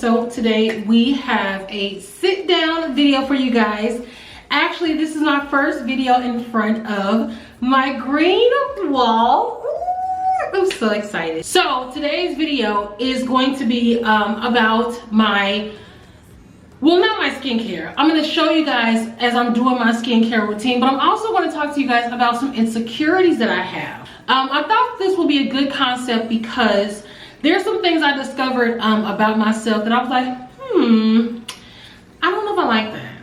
So today we have a sit down video for you guys. Actually, this is my first video in front of my green wall. Ooh, I'm so excited. So today's video is going to be about my, well, not my skincare. I'm going to show you guys as I'm doing my skincare routine, but I'm also going to talk to you guys about some insecurities that I have. I thought this would be a good concept because there's some things I discovered about myself that I was like, I don't know if I like that,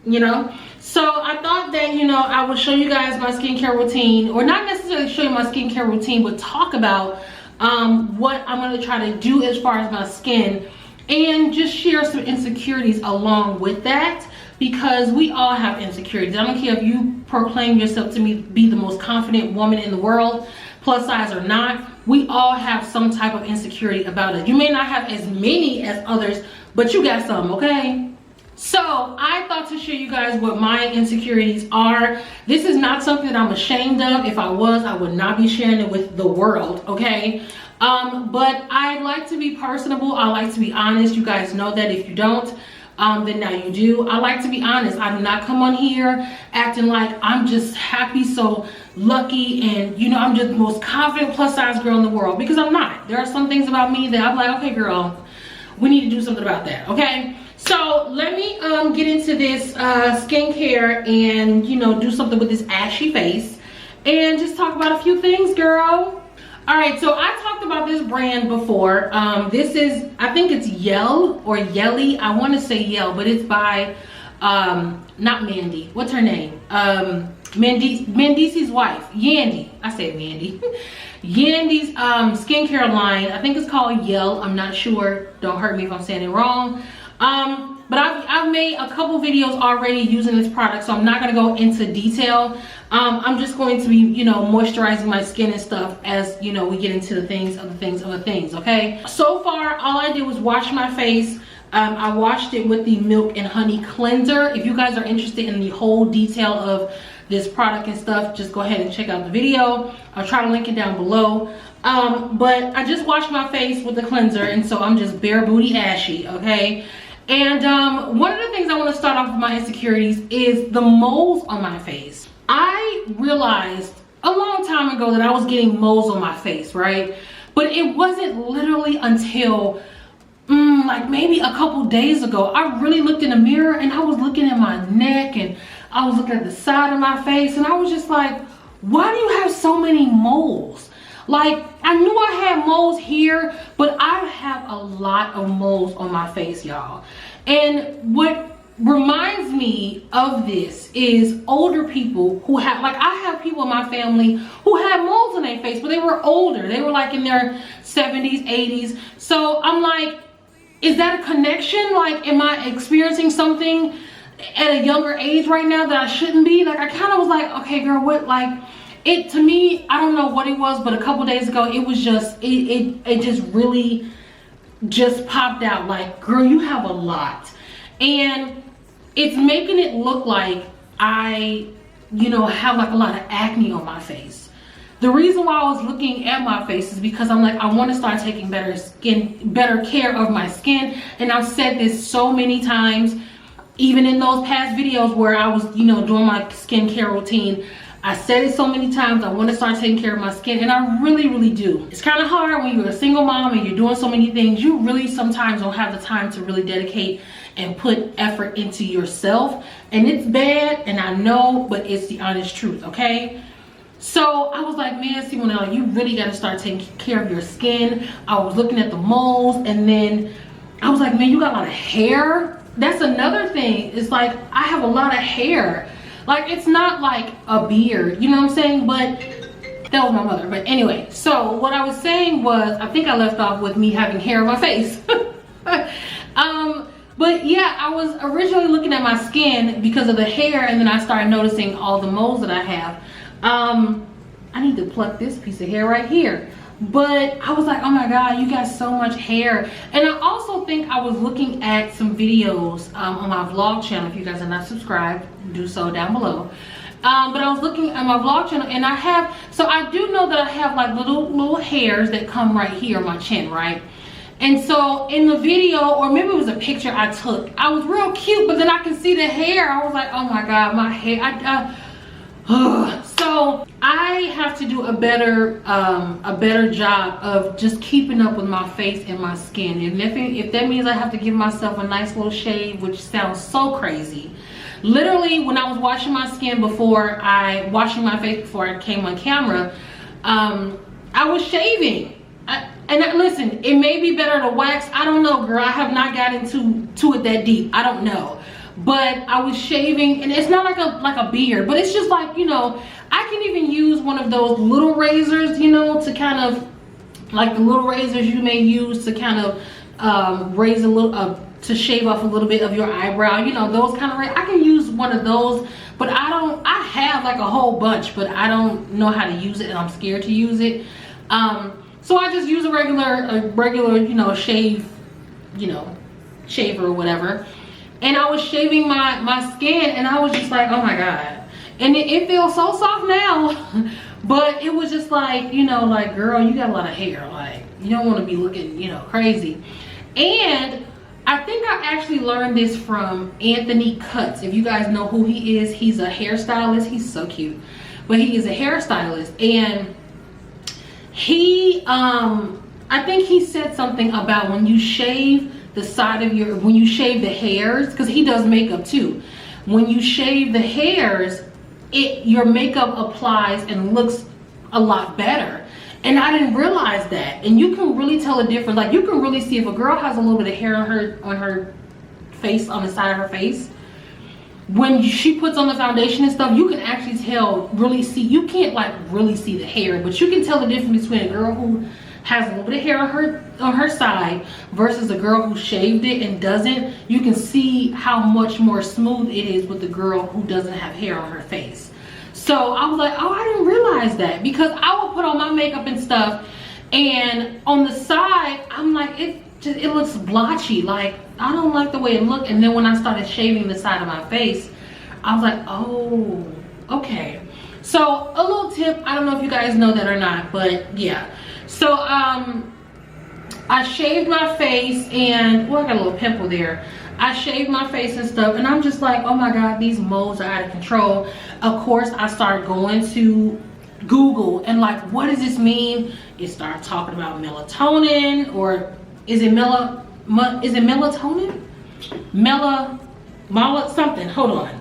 you know? So I thought that, you know, I would show you guys my skincare routine, or not necessarily show you my skincare routine, but talk about what I'm going to try to do as far as my skin, and just share some insecurities along with that, because we all have insecurities. I don't care if you proclaim yourself to be the most confident woman in the world, plus size or not, we all have some type of insecurity about it. You may not have as many as others, but you got some, okay? So I thought to show you guys what my insecurities are. This is not something that I'm ashamed of. If I was, I would not be sharing it with the world, okay? But I like to be personable. I like to be honest. You guys know that. If you don't, then now you do. I like to be honest. I do not come on here acting like I'm just happy, so lucky, and you know, I'm just the most confident plus size girl in the world, because I'm not. There are some things about me that I'm like, okay girl, we need to do something about that, okay? So let me get into this skincare and, you know, do something with this ashy face and just talk about a few things, girl. All right, so I talked about this brand before. This is, I think it's Yelle or Yelle. I want to say Yelle, but it's by not Mandy. What's her name? Mendice's wife, Yandy. I said Mandy. Yandy's skincare line. I think it's called Yelle. I'm not sure. Don't hurt me if I'm saying it wrong. But I've made a couple videos already using this product, so I'm not going to go into detail. I'm just going to be, you know, moisturizing my skin and stuff as, you know, we get into the things, okay? So far, all I did was wash my face. I washed it with the Milk and Honey Cleanser. If you guys are interested in the whole detail of this product and stuff, just go ahead and check out the video. I'll try to link it down below. But I just washed my face with the cleanser, and so I'm just bare booty ashy, okay? And one of the things I want to start off with my insecurities is the moles on my face. I realized a long time ago that I was getting moles on my face, right? But it wasn't literally until like maybe a couple days ago, I really looked in the mirror and I was looking at my neck and I was looking at the side of my face, and I was just like, why do you have so many moles? Like, I knew I had moles here, but I have a lot of moles on my face, y'all. And what reminds me of this is older people who have, like, I have people in my family who had moles on their face, but they were older. They were like in their 70s, 80s. So I'm like, is that a connection? Like, am I experiencing something at a younger age right now that I shouldn't be? Like, I kind of was like, okay girl, what, like, it, to me, I don't know what it was, but a couple days ago, it was just, it just really just popped out. Like, girl, you have a lot. And it's making it look like I, you know, have like a lot of acne on my face. The reason why I was looking at my face is because I'm like, I want to start taking better care of my skin. And I've said this so many times, even in those past videos where I was, you know, doing my skincare routine. I said it so many times, I want to start taking care of my skin, and I really, really do. It's kind of hard when you're a single mom and you're doing so many things. You really sometimes don't have the time to really dedicate and put effort into yourself. And it's bad, and I know, but it's the honest truth, okay? So I was like, man, Simone, you really got to start taking care of your skin. I was looking at the moles, and then I was like, man, you got a lot of hair. That's another thing. It's like, I have a lot of hair. Like, it's not like a beard, you know what I'm saying? But that was my mother. But anyway, so what I was saying was, I think I left off with me having hair on my face. But yeah, I was originally looking at my skin because of the hair, and then I started noticing all the moles that I have. I need to pluck this piece of hair right here. But I was like, oh my god, you got so much hair. And I also think I was looking at some videos on my vlog channel. If you guys are not subscribed, do so down below. But I was looking at my vlog channel, and I have, so I do know that I have like little hairs that come right here on my chin, right? And so in the video, or maybe it was a picture I took, I was real cute, but then I could see the hair. I was like, oh my God, my hair. So I have to do a better job of just keeping up with my face and my skin. And if that means I have to give myself a nice little shave, which sounds so crazy. Literally, when I was washing my face before I came on camera, I was shaving. Listen, it may be better to wax. I don't know, girl. I have not gotten to it that deep. I don't know. But I was shaving, and it's not like a beard, but it's just like, you know, I can even use one of those little razors, you know, to kind of, like the little razors you may use to kind of raise a little, to shave off a little bit of your eyebrow, you know, those kind of razors. I can use one of those, but I have like a whole bunch, but I don't know how to use it, and I'm scared to use it. So I just use a regular, you know, shave, you know, shaver or whatever. And I was shaving my skin, and I was just like, oh my God. And it feels so soft now. But it was just like, you know, like, girl, you got a lot of hair. Like, you don't want to be looking, you know, crazy. And I think I actually learned this from Anthony Cuts. If you guys know who he is, he's a hairstylist. He's so cute. But he is a hairstylist. And he, I think he said something about when you shave the side of when you shave the hairs, because he does makeup too. When you shave the hairs, your makeup applies and looks a lot better. And I didn't realize that. And you can really tell a difference. Like, you can really see if a girl has a little bit of hair on her face, on the side of her face. When she puts on the foundation and stuff, you can actually really see. You can't like really see the hair, but you can tell the difference between a girl who has a little bit of hair on her side versus a girl who shaved it and doesn't. You can see how much more smooth it is with the girl who doesn't have hair on her face. So I was like, oh, I didn't realize that, because I would put on my makeup and stuff, and on the side, I'm like, it looks blotchy. Like, I don't like the way it looked. And then when I started shaving the side of my face, I was like, oh, okay. So a little tip, I don't know if you guys know that or not, but yeah. So I shaved my face, and well, I got a little pimple there. I shaved my face and stuff, and I'm just like, oh my God, these moles are out of control. Of course, I started going to Google and like, what does this mean? It started talking about melatonin, or is it melatonin? Something. Hold on.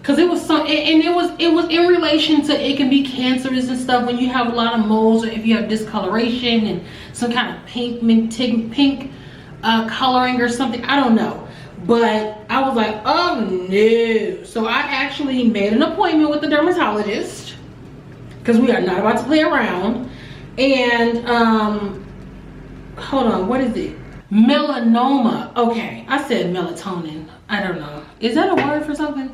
Because it was some, and it was in relation to, it can be cancerous and stuff when you have a lot of moles, or if you have discoloration and some kind of pink coloring or something. I don't know. But I was like, oh no. So I actually made an appointment with the dermatologist, because we are not about to play around. And hold on, what is it? Melanoma. Okay, I said melatonin. I don't know. Is that a word for something?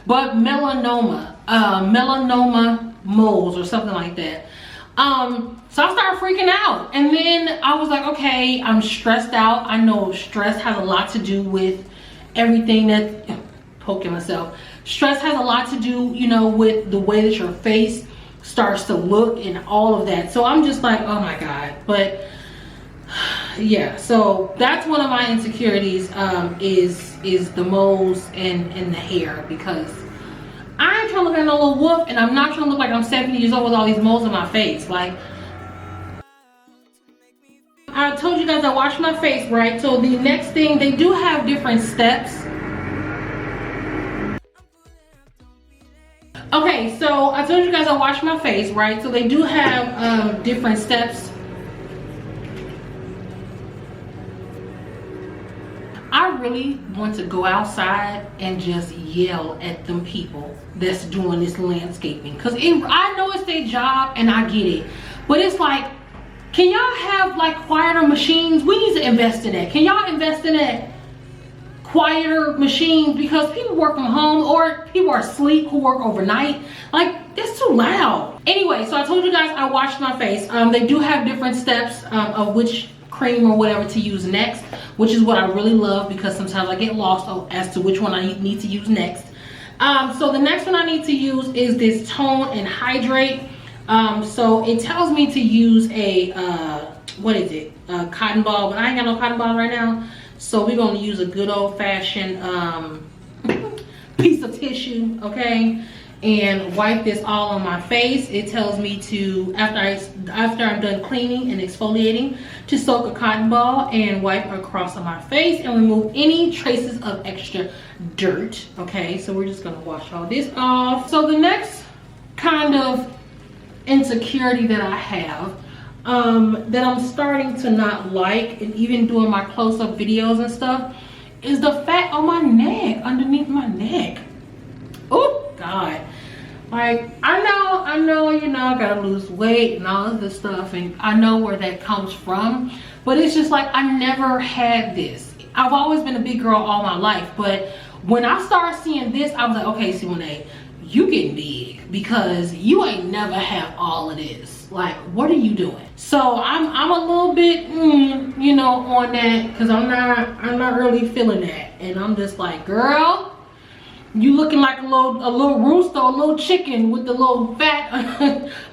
But melanoma, melanoma moles or something like that. So I started freaking out, and then I was like, okay, I'm stressed out. I know stress has a lot to do with everything that, poking myself. Stress has a lot to do, you know, with the way that your face starts to look and all of that. So I'm just like, oh my God. But yeah, so that's one of my insecurities, is the moles and the hair, because I ain't trying to look like no little wolf, and I'm not trying to look like I'm 70 years old with all these moles on my face. Like, I told you guys I washed my face, right? So the next thing, they do have different steps. Okay, so I told you guys I washed my face, right? So they do have different steps. I really want to go outside and just yell at them people that's doing this landscaping, because I know it's their job and I get it, but it's like, can y'all have like quieter machines? We need to invest in that. Can y'all invest in that? Quieter machines, because people work from home, or people are asleep who work overnight. Like, that's too loud. Anyway, so I told you guys I washed my face. They do have different steps of which cream or whatever to use next, which is what I really love, because sometimes I get lost as to which one I need to use next. So the next one I need to use is this Tone and Hydrate. So it tells me to use a what is it, cotton ball, but I ain't got no cotton ball right now. So we're gonna use a good old-fashioned piece of tissue, okay, and wipe this all on my face. It tells me to, after I'm done cleaning and exfoliating, to soak a cotton ball and wipe across on my face and remove any traces of extra dirt. Okay, so we're just gonna wash all this off. So the next kind of insecurity that I have, that I'm starting to not like, and even doing my close-up videos and stuff, is the fat on my neck, underneath my neck. Oh God. Like, I know, you know, I gotta lose weight and all of this stuff, and I know where that comes from, but it's just like, I never had this. I've always been a big girl all my life, but when I started seeing this, I was like, okay, Simone, you getting big, because you ain't never have all of this. Like, what are you doing? So I'm a little bit, you know, on that, because I'm not really feeling that, and I'm just like, girl, you looking like a little rooster, a little chicken with the little fat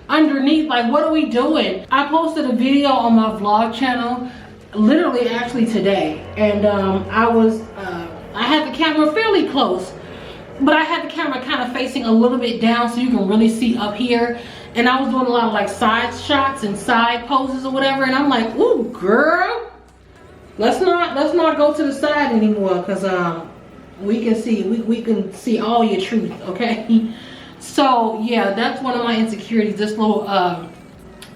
underneath. Like, what are we doing? I posted a video on my vlog channel, literally actually today, and I had the camera fairly close, but I had the camera kind of facing a little bit down so you can really see up here. And I was doing a lot of like side shots and side poses or whatever, and I'm like, ooh, girl, let's not go to the side anymore, because we can see all your truth, okay? So yeah, that's one of my insecurities, this little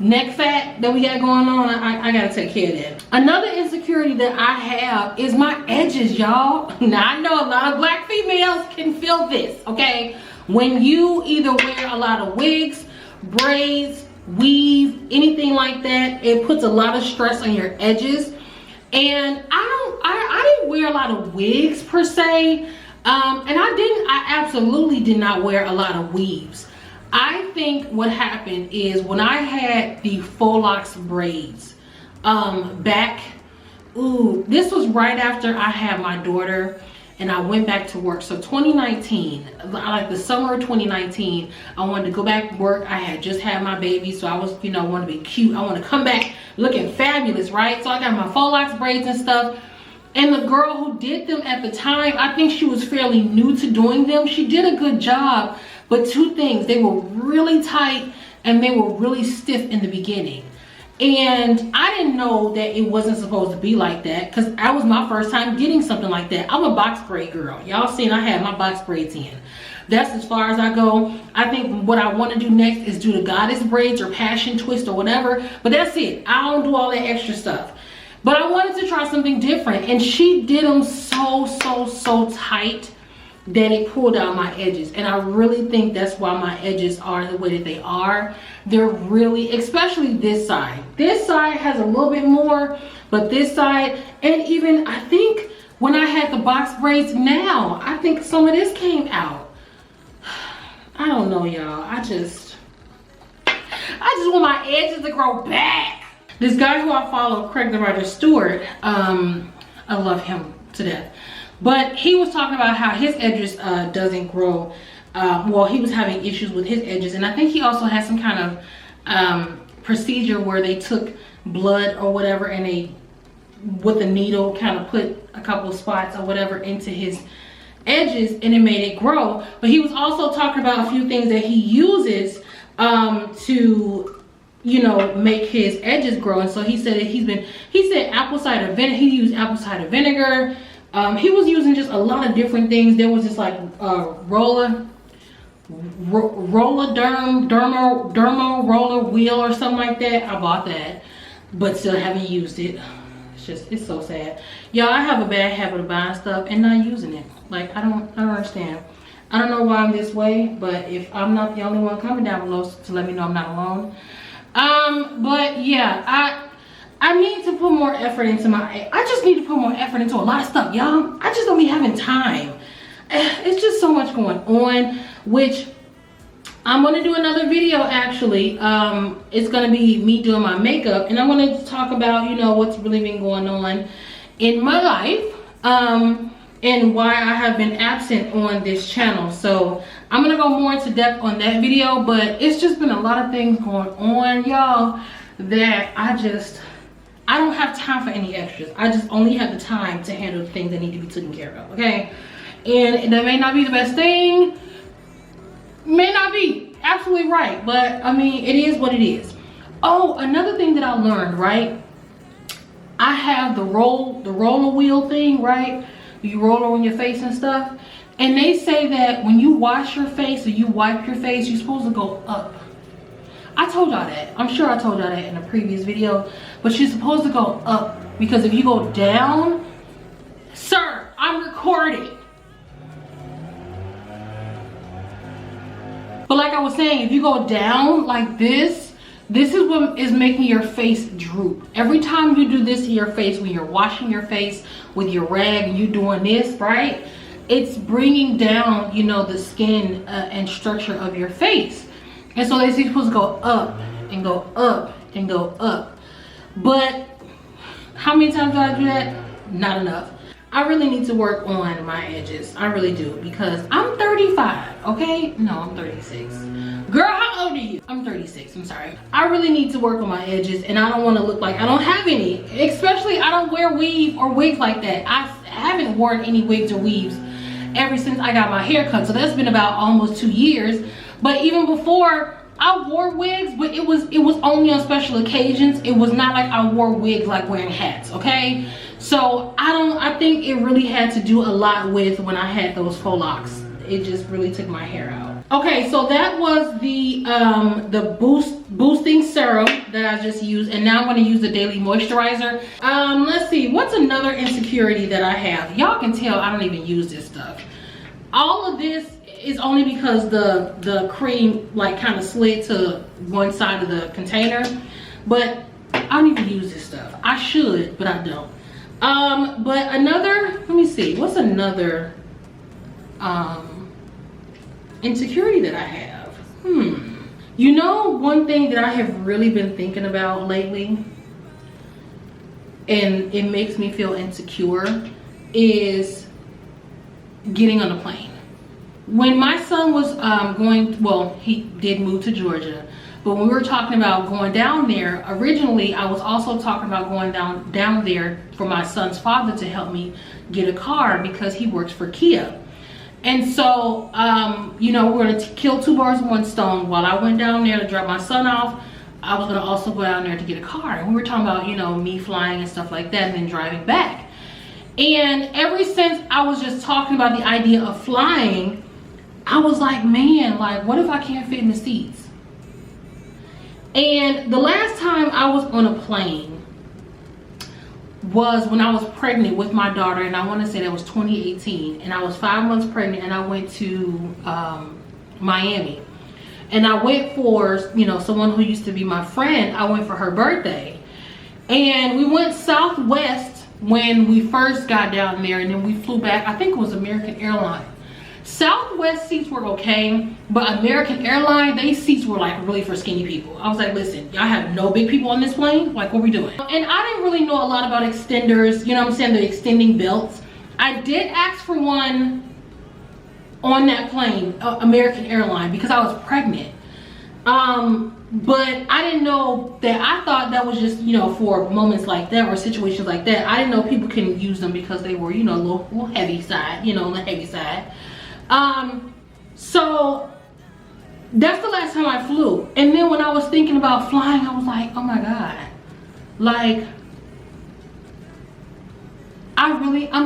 neck fat that we got going on. I gotta take care of that. Another insecurity that I have is my edges, y'all. Now I know a lot of black females can feel this, okay? When you either wear a lot of wigs, braids, weave, anything like that, it puts a lot of stress on your edges. And I didn't wear a lot of wigs per se, and I absolutely did not wear a lot of weaves. I think what happened is when I had the faux locks braids back, this was right after I had my daughter and I went back to work. So 2019, like the summer of 2019, I wanted to go back to work. I had just had my baby, so I was, you know, want to be cute. I want to come back looking fabulous, right? So I got my faux locks braids and stuff. And the girl who did them at the time, I think she was fairly new to doing them. She did a good job, but two things, they were really tight and they were really stiff in the beginning. And I didn't know that it wasn't supposed to be like that, because that was my first time getting something like that. I'm a box braid girl. Y'all seen I had my box braids in. That's as far as I go. I think what I want to do next is do the goddess braids or passion twist or whatever, but that's it. I don't do all that extra stuff. But I wanted to try something different, and she did them so tight that it pulled out my edges. And I really think that's why my edges are the way that they are. They're really, especially this side. This side has a little bit more, but this side, and even I think when I had the box braids now, I think some of this came out. I don't know, y'all. I just want my edges to grow back. This guy who I follow, Craig the Writer Stewart, I love him to death. But he was talking about how his edges doesn't grow. Well, he was having issues with his edges, and I think he also had some kind of procedure where they took blood or whatever, and they, with a needle, kind of put a couple spots or whatever into his edges, and it made it grow. But he was also talking about a few things that he uses to, you know, make his edges grow. And so he said that he said apple cider vinegar. He used apple cider vinegar. He was using just a lot of different things. There was this like dermo roller wheel or something like that. I bought that, but still haven't used it. It's so sad, y'all. I have a bad habit of buying stuff and not using it. Like, I don't understand. I don't know why I'm this way, but if I'm not the only one, comment down below to let me know I'm not alone. But yeah, I need to put more effort into I just need to put more effort into a lot of stuff, y'all. I just don't be having time. It's just so much going on, which I'm going to do another video actually. It's going to be me doing my makeup, and I'm going to talk about, you know, what's really been going on in my life, and why I have been absent on this channel. So I'm going to go more into depth on that video, but it's just been a lot of things going on, y'all, that I just I don't have time for any extras. I just only have the time to handle the things that need to be taken care of, okay? And that may not be the best thing. May not be. Absolutely right. But, I mean, it is what it is. Oh, another thing that I learned, right? I have the roller wheel thing, right? You roll on your face and stuff. And they say that when you wash your face or you wipe your face, you're supposed to go up. I told y'all that. I'm sure I told y'all that in a previous video. But you're supposed to go up. Because if you go down, sir, I'm recording. But like I was saying, if you go down like this is what is making your face droop. Every time you do this to your face, when you're washing your face with your rag and you're doing this, right? It's bringing down, you know, the skin and structure of your face. And so they're supposed to go up and go up and go up. But how many times do I do that? Not enough. I really need to work on my edges. I really do, because I'm 35, okay? No, I'm 36. Girl, how old are you? I'm 36, I'm sorry. I really need to work on my edges, and I don't want to look like I don't have any. Especially, I don't wear weave or wigs like that. I haven't worn any wigs or weaves ever since I got my hair cut. So that's been about almost 2 years. But even before, I wore wigs, but it was only on special occasions. It was not like I wore wigs like wearing hats, okay? So I think it really had to do a lot with when I had those faux locks. It just really took my hair out. Okay, so that was the boosting serum that I just used, and now I'm going to use the daily moisturizer. Let's see, what's another insecurity that I have? Y'all can tell I don't even use this stuff. All of this is only because the cream like kind of slid to one side of the container, but I don't even use this stuff. I should, but I don't. But another, let me see, what's another insecurity that I have? You know, one thing that I have really been thinking about lately, and it makes me feel insecure, is getting on a plane. When my son was he did move to Georgia, but when we were talking about going down there, originally I was also talking about going down there for my son's father to help me get a car, because he works for Kia. And so, you know, we're gonna kill two birds with one stone. While I went down there to drop my son off, I was gonna also go down there to get a car. And we were talking about, you know, me flying and stuff like that, and then driving back. And ever since I was just talking about the idea of flying, I was like, man, like, what if I can't fit in the seats? And the last time I was on a plane was when I was pregnant with my daughter, and I want to say that was 2018, and I was 5 months pregnant, and I went to Miami, and I went for, you know, someone who used to be my friend. I went for her birthday, and we went Southwest when we first got down there, and then we flew back. I think it was American Airlines. Southwest seats were okay, but American Airlines, they seats were like really for skinny people. I was like, listen, y'all have no big people on this plane? Like, what are we doing? And I didn't really know a lot about extenders, you know what I'm saying, the extending belts. I did ask for one on that plane, American Airlines, because I was pregnant. But I didn't know that. I thought that was just, you know, for moments like that or situations like that. I didn't know people couldn't use them because they were, you know, a little heavy side, you know, on the heavy side. So that's the last time I flew. And then when I was thinking about flying, I was like, oh my God, like, I'm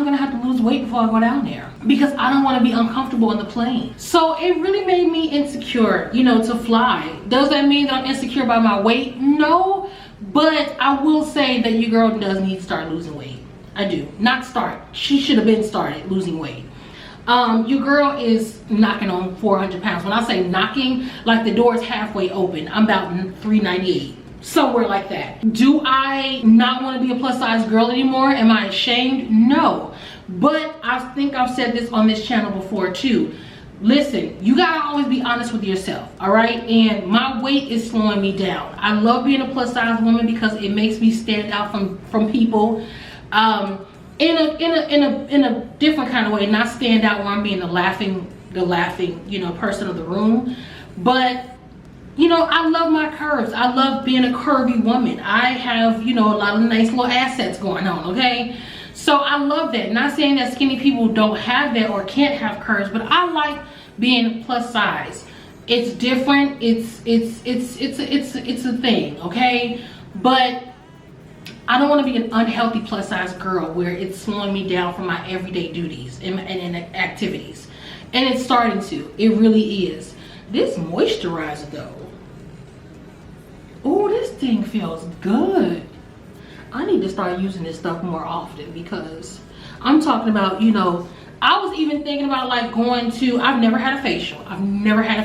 gonna have to lose weight before I go down there, because I don't want to be uncomfortable on the plane. So it really made me insecure, you know, to fly. Does that mean that I'm insecure about my weight? No, but I will say that your girl does need to start losing weight. I do. Not start. She should have been started losing weight. Your girl is knocking on 400 pounds. When I say knocking, like the door is halfway open. I'm about 398, somewhere like that. Do I not want to be a plus size girl anymore? Am I ashamed? No. But I think I've said this on this channel before too. Listen, you gotta always be honest with yourself, all right? And my weight is slowing me down. I love being a plus size woman because it makes me stand out from people. In a different kind of way, not stand out where I'm being the laughing, you know, person of the room. But you know, I love my curves. I love being a curvy woman. I have, you know, a lot of nice little assets going on, okay? So I love that. Not saying that skinny people don't have that or can't have curves, but I like being plus size. It's different. It's a thing, okay? But I don't want to be an unhealthy plus size girl where it's slowing me down from my everyday duties and activities. And it's starting to. It really is. This moisturizer though. Oh, this thing feels good. I need to start using this stuff more often because I'm talking about, you know, I was even thinking about like going to, I've never had a facial. I've never had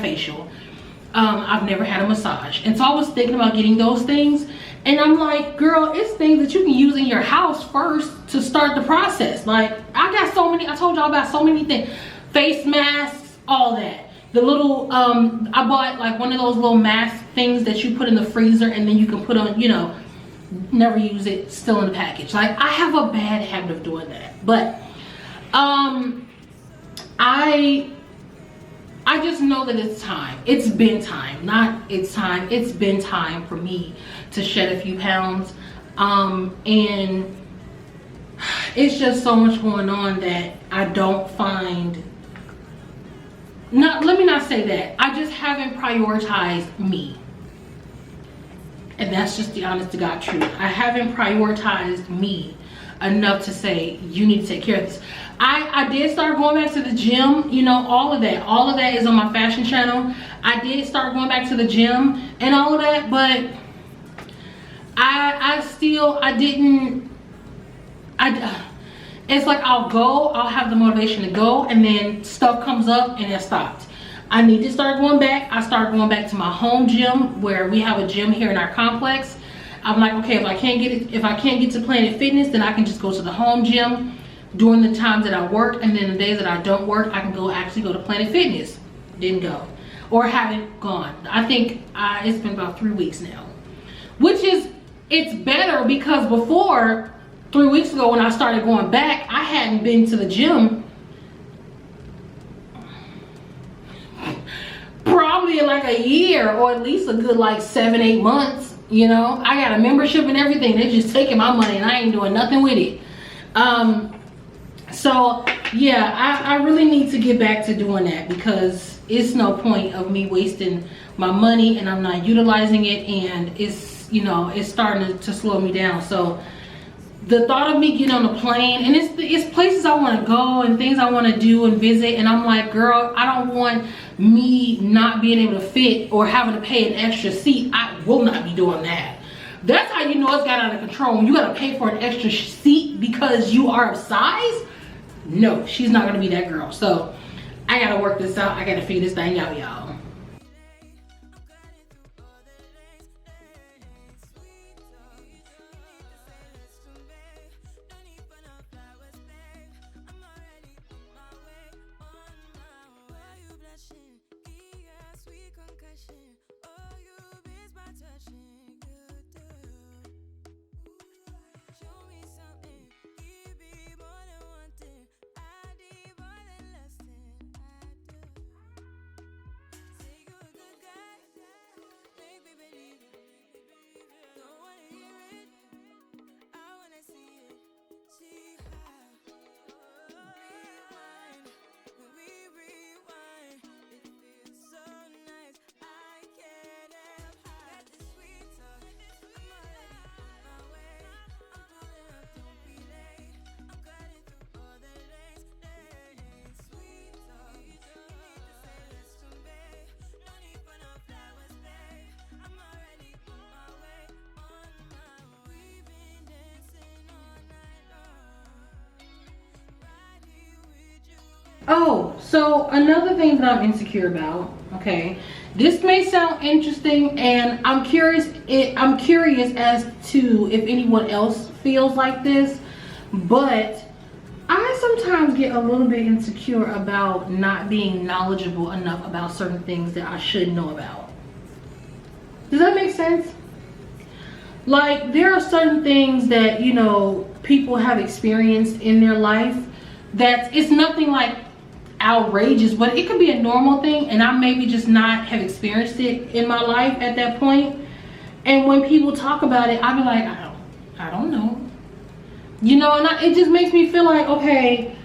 a massage. And so I was thinking about getting those things. And I'm like, girl, it's things that you can use in your house first to start the process. Like, I got so many, I told y'all about so many things. Face masks, all that. The little, I bought like one of those little mask things that you put in the freezer and then you can put on, you know, never use it, still in the package. Like, I have a bad habit of doing that. But, I just know that it's time. It's been time. Not it's time. It's been time for me to shed a few pounds. And it's just so much going on that I don't find, let me not say that. I just haven't prioritized me. And that's just the honest to God truth. I haven't prioritized me enough to say, you need to take care of this. I did start going back to the gym, you know, all of that is on my fashion channel. I did start going back to the gym and all of that, but it's like I'll have the motivation to go and then stuff comes up and it stopped. I need to start going back. I started going back to my home gym where we have a gym here in our complex. I'm like, okay, if I can't get to Planet Fitness, then I can just go to the home gym during the times that I work, and then the days that I don't work, I can actually go to Planet Fitness. Didn't go, or haven't gone. I think it's been about 3 weeks now, which is, it's better because before 3 weeks ago when I started going back, I hadn't been to the gym probably in like a year, or at least a good like 7-8 months. You know, I got a membership and everything. They're just taking my money and I ain't doing nothing with it. So yeah, I really need to get back to doing that because it's no point of me wasting my money and I'm not utilizing it, and it's, you know, it's starting to slow me down. So the thought of me getting on a plane, and it's places I want to go and things I want to do and visit, and I'm like, girl, I don't want me not being able to fit or having to pay an extra seat. I will not be doing that. That's how you know it's got out of control. When you gotta pay for an extra seat because you are of size. No, she's not gonna be that girl. So I gotta work this out. I gotta figure this thing out, y'all. Oh, so another thing that I'm insecure about, okay, this may sound interesting, and I'm curious as to if anyone else feels like this, but I sometimes get a little bit insecure about not being knowledgeable enough about certain things that I should know about. Does that make sense? Like, there are certain things that, you know, people have experienced in their life that it's nothing like outrageous, but it could be a normal thing, and I maybe just not have experienced it in my life at that point. And when people talk about it, I be like, I don't know, you know. And it just makes me feel like, okay,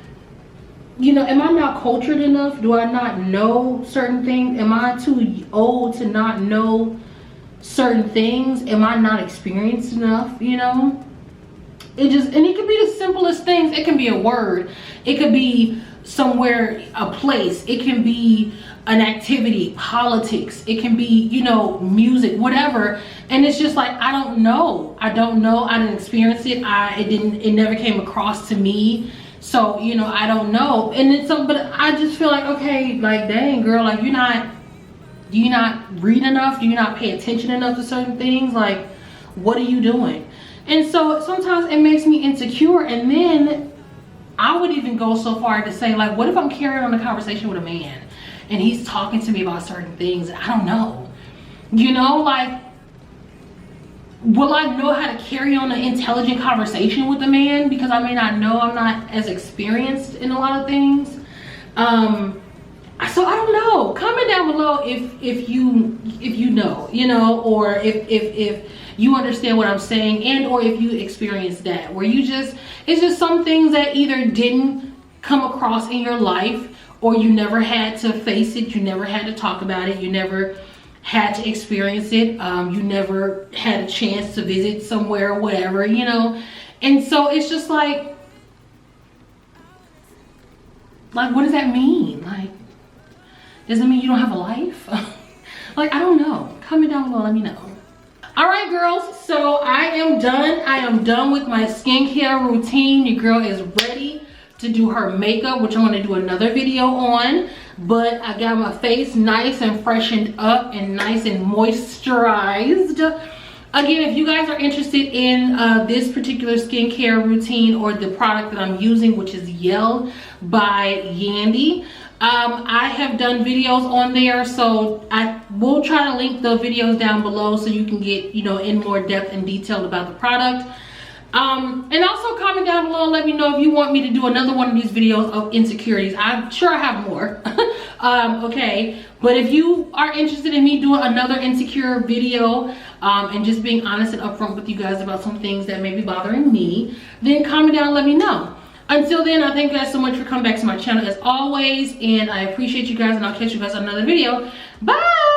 you know, am I not cultured enough? Do I not know certain things? Am I too old to not know certain things? Am I not experienced enough? You know, it just, and it could be the simplest things. It can be a word, it could be somewhere, a place, it can be an activity, politics, it can be, you know, music, whatever. And it's just like, I don't know, I didn't experience it, it never came across to me. So, you know, I don't know. And it's so, but I just feel like, okay, like, dang girl, like, do you not read enough? Do you not pay attention enough to certain things? Like, what are you doing? And so sometimes it makes me insecure. And then I would even go so far to say, like, what if I'm carrying on a conversation with a man and he's talking to me about certain things and I don't know, you know, like, will I know how to carry on an intelligent conversation with a man? Because I may not know, I'm not as experienced in a lot of things. So I don't know. Comment down below if you know, you know, or if you understand what I'm saying, and or if you experienced that, where it's just some things that either didn't come across in your life, or you never had to face it, you never had to talk about it, you never had to experience it, you never had a chance to visit somewhere or whatever, you know. And so it's just like what does that mean? Like, does it mean you don't have a life? Like, I don't know. Comment down below, let me know. All right, girls, so I am done with my skincare routine. Your girl is ready to do her makeup, which I'm going to do another video on. But I got my face nice and freshened up and nice and moisturized. Again, if you guys are interested in this particular skincare routine or the product that I'm using, which is Yelle by Yandy, I have done videos on there, so I will try to link the videos down below so you can get, you know, in more depth and detail about the product. And also comment down below and let me know if you want me to do another one of these videos of insecurities. I'm sure I have more. Okay, but if you are interested in me doing another insecure video, and just being honest and upfront with you guys about some things that may be bothering me, then comment down and let me know. Until then, I thank you guys so much for coming back to my channel as always, and I appreciate you guys, and I'll catch you guys on another video. Bye.